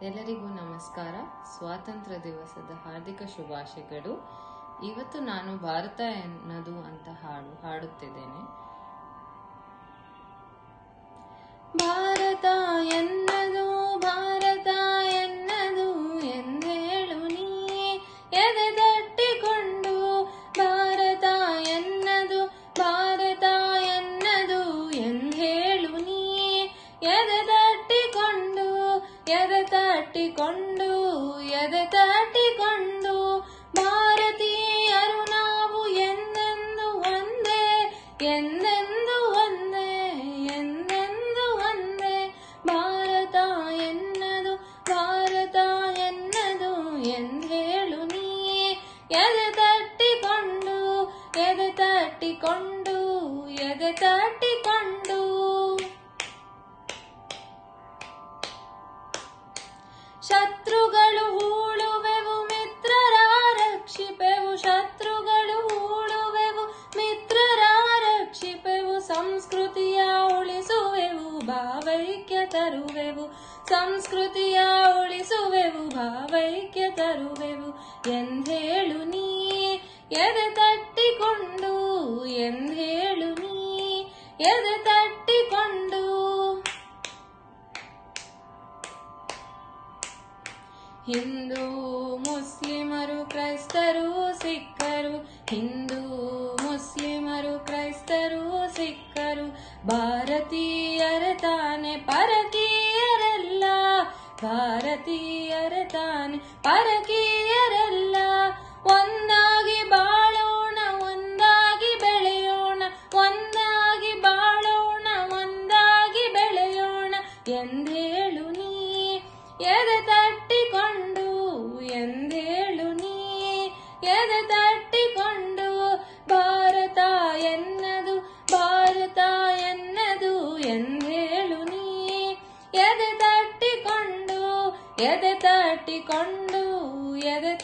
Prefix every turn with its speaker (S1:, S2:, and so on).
S1: ಎಲ್ಲರಿಗೂ ನಮಸ್ಕಾರ. ಸ್ವಾತಂತ್ರ್ಯ ದಿವಸದ ಹಾರ್ದಿಕ ಶುಭಾಶಯಗಳು. ಇವತ್ತು ನಾನು ಭಾರತ ಎನ್ನದು ಅಂತ ಹಾಡುತ್ತಿದ್ದೇನೆ. ಭಾರತ ಎನ್ನದು ಭಾರತ ಎನ್ನದು ಎಂದೇಳು ನೀ ಎದೆ ತಟ್ಟಿಕೊಂಡು, ಭಾರತ ಎನ್ನದು ಭಾರತ ಎನ್ನದು ಎಂದೇಳು ನೀ ಎದೆ ತಟ್ಟಿಕೊಂಡು, ಎದೆ ತಟ್ಟಿಕೊಂಡು, ಎದೆ ತಟ್ಟಿಕೊಂಡು, ಭಾರತೀಯರು ನಾವು ಎಂದೆಂದು ಒಂದೇ, ಎಂದೆಂದು ಒಂದೇ, ಎಂದೆಂದು ಒಂದೇ. ಭಾರತ ಎನ್ನದು ಭಾರತ ಎನ್ನದು ಎಂದೇಳು ನೀ ಎದೆ ತಟ್ಟಿಕೊಂಡು, ಎದೆ ತಟ್ಟಿಕೊಂಡು, ಎದೆ ತಟ್ಟಿಕೊಂಡು. ಶತ್ರುಗಳು ಹೂಳುವೆವು ಮಿತ್ರರ ರಕ್ಷಿಪೆವು, ಶತ್ರುಗಳು ಹೂಳುವೆವು ಮಿತ್ರರ ರಕ್ಷಿಪೆವು. ಸಂಸ್ಕೃತಿಯ ಉಳಿಸುವೆವು ಭಾವೈಕ್ಯ ತರುವೆವು, ಸಂಸ್ಕೃತಿಯ ಉಳಿಸುವೆವು ಭಾವೈಕ್ಯ ತರುವೆವು ಎಂದೇಳು ನೀ ಎದೆ ತಟ್ಟಿಕೊಂಡು, ಎಂದೇಳು ನೀ ಎದೆ ತಟ್ಟಿಕೊಂಡು. ಹಿಂದೂ ಮುಸ್ಲಿಮರು ಕ್ರೈಸ್ತರು ಸಿಖ್ಖರು, ಹಿಂದೂ ಮುಸ್ಲಿಮರು ಕ್ರೈಸ್ತರು ಸಿಖ್ಖರು, ಭಾರತೀಯರ ತಾನೆ ಪರಕೀಯರಲ್ಲ, ಭಾರತೀಯರ ತಾನೆ ಪರಕೀಯರಲ್ಲ. ಒಂದಾಗಿ ಬಾಳೋಣ ಒಂದಾಗಿ ಬೆಳೆಯೋಣ, ಒಂದಾಗಿ ಬಾಳೋಣ ಒಂದಾಗಿ ಬೆಳೆಯೋಣ ಎಂದೇಳು ನೀ ಎದೆ ತಟ್ಟಿಕೊಂಡು, ಎಂದೇಳು ನೀ ಎದೆ ತಟ್ಟಿಕೊಂಡು. ಭಾರತ ಎನ್ನದು ಭಾರತ ಎನ್ನದು ಎಂದೇಳು ನೀ ಎದೆ ತಟ್ಟಿಕೊಂಡು, ಎದೆ ತಟ್ಟಿಕೊಂಡು, ಎದೆ